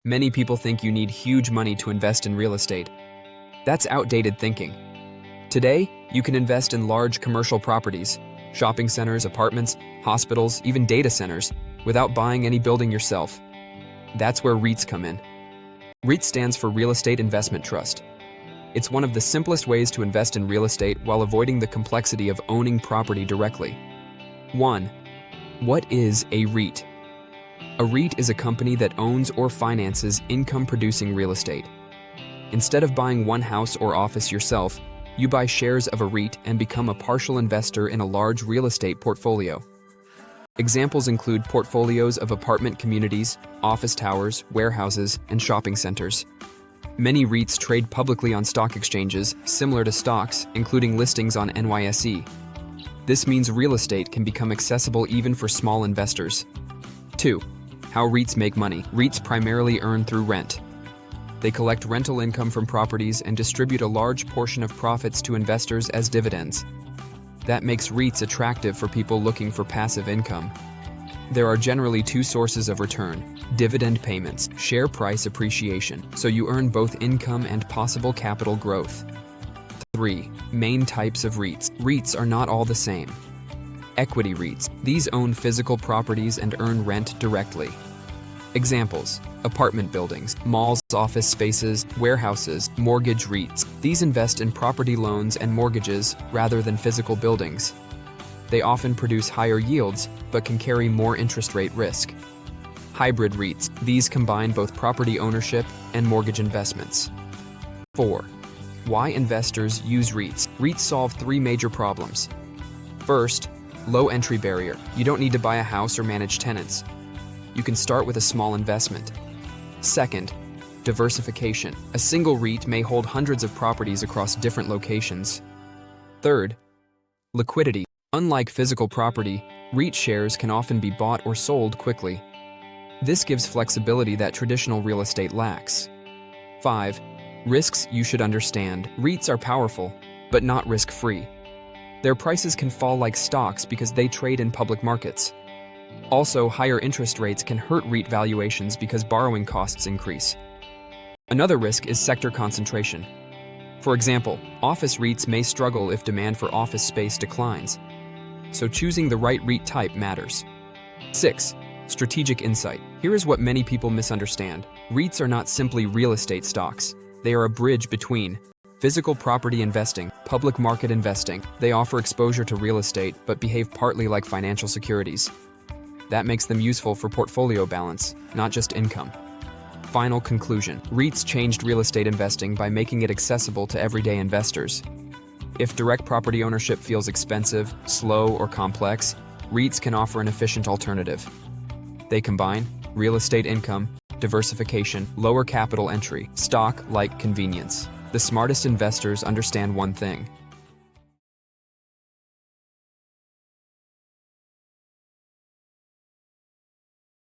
Many people think you need huge money to invest in real estate. That's outdated thinking. Today, you can invest in large commercial properties, shopping centers, apartments, hospitals, even data centers, without buying any building yourself. That's where REITs come in. REIT stands for Real Estate Investment Trust. It's one of the simplest ways to invest in real estate while avoiding the complexity of owning property directly. 1. What is a REIT? A REIT is a company that owns or finances income-producing real estate. Instead of buying one house or office yourself, you buy shares of a REIT and become a partial investor in a large real estate portfolio. Examples include portfolios of apartment communities, office towers, warehouses, and shopping centers. Many REITs trade publicly on stock exchanges, similar to stocks, including listings on NYSE. This means real estate can become accessible even for small investors. 2. How REITs make money. REITs primarily earn through rent. They collect rental income from properties and distribute a large portion of profits to investors as dividends. That makes REITs attractive for people looking for passive income. There are generally two sources of return: dividend payments, share price appreciation, so you earn both income and possible capital growth. 3. Main types of REITs. REITs are not all the same. Equity REITs. These own physical properties and earn rent directly. Examples: apartment buildings, malls, office spaces, warehouses, mortgage REITs. These invest in property loans and mortgages rather than physical buildings. They often produce higher yields, but can carry more interest rate risk. Hybrid REITs. These combine both property ownership and mortgage investments. 4. Why investors use REITs. REITs solve three major problems. First, low entry barrier. You don't need to buy a house or manage tenants. You can start with a small investment. Second, diversification. A single REIT may hold hundreds of properties across different locations. Third, liquidity. Unlike physical property, REIT shares can often be bought or sold quickly. This gives flexibility that traditional real estate lacks. 5. Risks you should understand. REITs are powerful, but not risk-free. Their prices can fall like stocks because they trade in public markets. Also, higher interest rates can hurt REIT valuations because borrowing costs increase. Another risk is sector concentration. For example, office REITs may struggle if demand for office space declines. So choosing the right REIT type matters. 6. Strategic insight. Here is what many people misunderstand. REITs are not simply real estate stocks. They are a bridge between physical property investing, public market investing. They offer exposure to real estate but behave partly like financial securities. That makes them useful for portfolio balance, not just income. Final conclusion. REITs changed real estate investing by making it accessible to everyday investors. If direct property ownership feels expensive, slow, or complex, REITs can offer an efficient alternative. They combine real estate income, diversification, lower capital entry, stock-like convenience. The smartest investors understand one thing: